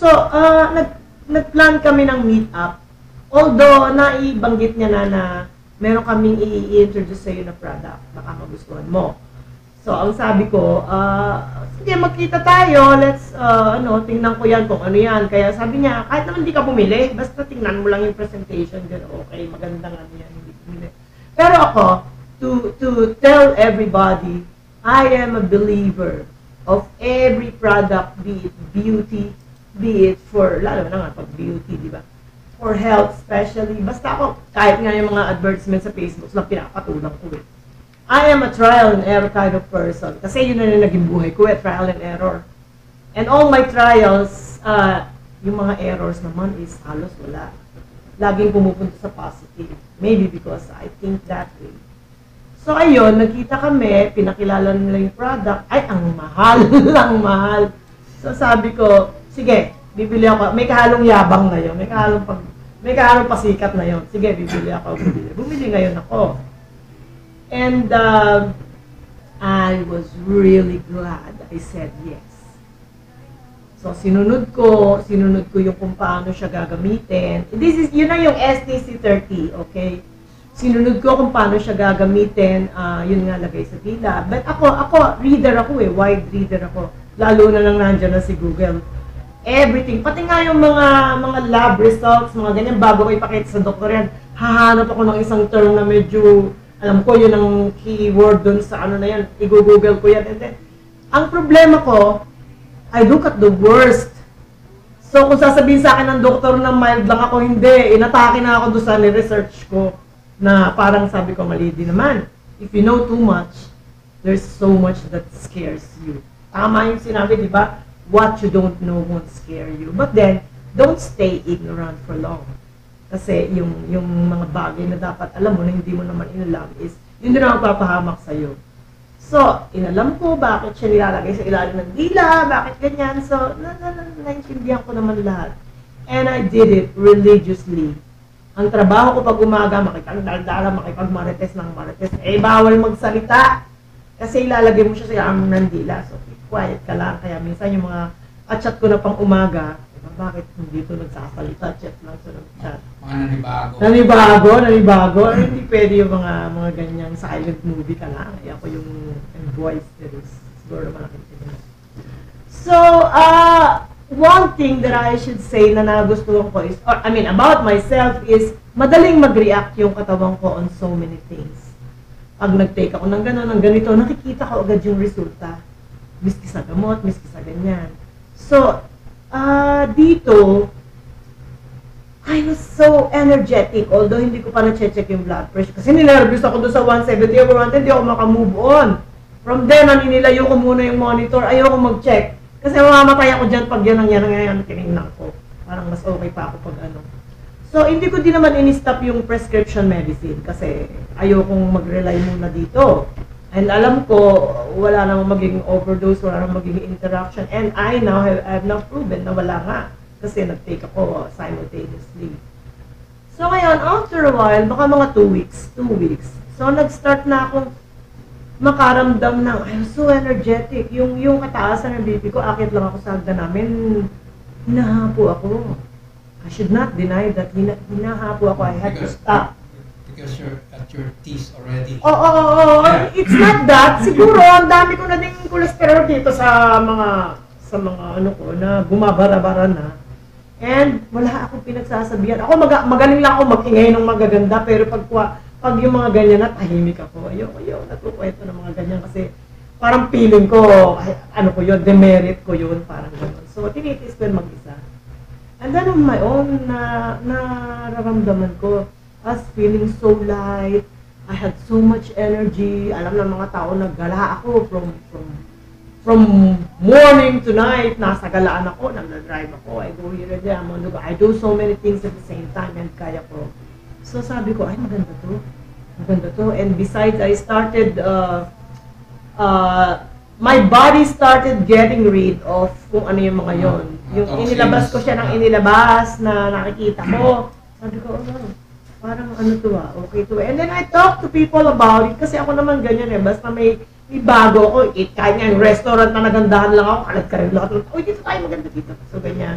So, nag-plan kami ng meet-up. Although, naibanggit niya na meron kaming i-introduce sa'yo na product. Baka magustuhan mo. So, ang sabi ko, sige, magkita tayo. Let's, tingnan ko yan kung ano yan. Kaya sabi niya, kahit naman di ka bumili, basta tingnan mo lang yung presentation. Okay, maganda nga yan, hindi bumili. Pero ako, to tell everybody, I am a believer of every product, be it beauty, be it for, lalo na nga pag beauty, di ba? For health, especially. Basta ako, kahit nga yung mga advertisements sa Facebook, lang pinapatulang ko eh. I am a trial and error kind of person. Kasi yun na naging buhay ko eh, trial and error. And all my trials, yung mga errors naman is halos wala. Laging pumupunta sa positive. Maybe because I think that way. So ayun, nagkita kami, pinakilala nila yung product. Ay, ang mahal lang mahal. So sabi ko, sige, bibili ako. May kahalong yabang na yun. May kahalong pasikat na yun. Sige, bibili ako. Bumili ngayon ako. And I was really glad I said yes. So sinunod ko yung kung paano siya gagamitin. Yun na yung STC30, okay? Sinunod ko kung paano siya gagamitin, yun nga lagay sa dila. But ako, reader ako eh, wide reader ako. Lalo na lang nandiyan na si Google. Everything, pati nga yung mga lab results, mga ganyan, bago ko ipakita sa doktor yan, hahanap ako ng isang term na medyo, alam ko yun ang keyword dun sa ano na yan, i-google ko yan. And then, ang problema ko, I look at the worst. So kung sasabihin sa akin ng doktor na mild lang ako, hindi, inatake na ako doon sa research ko. Na parang sabi ko, mali din naman. If you know too much, there's so much that scares you. Tama yung sinabi, di ba? What you don't know won't scare you. But then, don't stay ignorant for long. Kasi yung mga bagay na dapat alam mo na hindi mo naman inalam is, yun din ang papahamak sa'yo. So, inalam ko bakit siya nilalagay sa ilalim ng dila, bakit ganyan. So, naintindihan ko naman lahat. And I did it religiously. Ang trabaho ko pag umaga, makipagdaldala, makipagmarites ng marites, eh bawal magsalita. Kasi ilalagay mo siya sa ilalim ng dila. So, quiet ka lang. Kaya minsan yung mga chat ko na pang umaga, bakit hindi ito nagsasalita? Chat lang sa chat. Mga Nanibago. Hindi pwede yung mga ganyang silent movie ka lang. Kaya ako yung voice series. Siguro naman nakikita. So, one thing that I should say na nagustuhan ko is, about myself is, madaling mag-react yung katawan ko on so many things. Pag nag-take ako ng gano'n, ng ganito, nakikita ko agad yung resulta. Miski sa gamot, miski sa ganyan. So, dito, I was so energetic, although hindi ko pa na-check yung blood pressure. Kasi ninervous ako doon sa 170 over 110, hindi ako makamove on. From then, nanilayo ko muna yung monitor, ayoko mag-check. Kasi mamamatay ako dyan pag yan tinignan ko. Parang mas okay pa ako pag ano. So, hindi ko din naman in-stop yung prescription medicine kasi ayokong mag-rely muna dito. And alam ko, wala namang magiging overdose, wala namang magiging interaction. And I have now proven na wala nga. Kasi nag-take ako simultaneously. So ngayon, after a while, baka mga 2 weeks. So nag-start na akong makaramdam ng, I'm so energetic. Yung kataasan ng BP ko, akit lang ako sa hagdan namin, hinahapo ako. I should not deny that hinahapo ako. I had to stop. Because you're at your teeth already. Yeah. It's not that. Siguro, ang dami ko na ding cholesterol dito sa mga ano ko na bumabara-bara na. And wala akong pinagsasabihan. Ako magaling lang ako mag-ingay ng magaganda, pero pag yung mga ganyan na tahimik ako. Ayoko, natukwento ng mga ganyan kasi parang feeling ko, ano ko yun, demerit ko yun, parang gano'n. So, tinitis ko yun mag-isa. And then on my own, nararamdaman ko, I was feeling so light. I had so much energy. Alam ng mga tao, naggala ako from morning to night. Nasa galaan ako, nagdadrive ako. I go here and there. I do so many things at the same time and kaya ko. So sabi ko, ay maganda to. And besides, I started, my body started getting rid of kung ano yung mga yon. Yung inilabas ko siya ng inilabas na nakikita ko. Sabi ko, parang ano to okay to. And then I talk to people about it kasi ako naman ganyan basta may bago ako, kahit nga yung restaurant na nagandahan lang ako, kalat-kalat lahat. Uy, dito tayo maganda dito. So ganyan.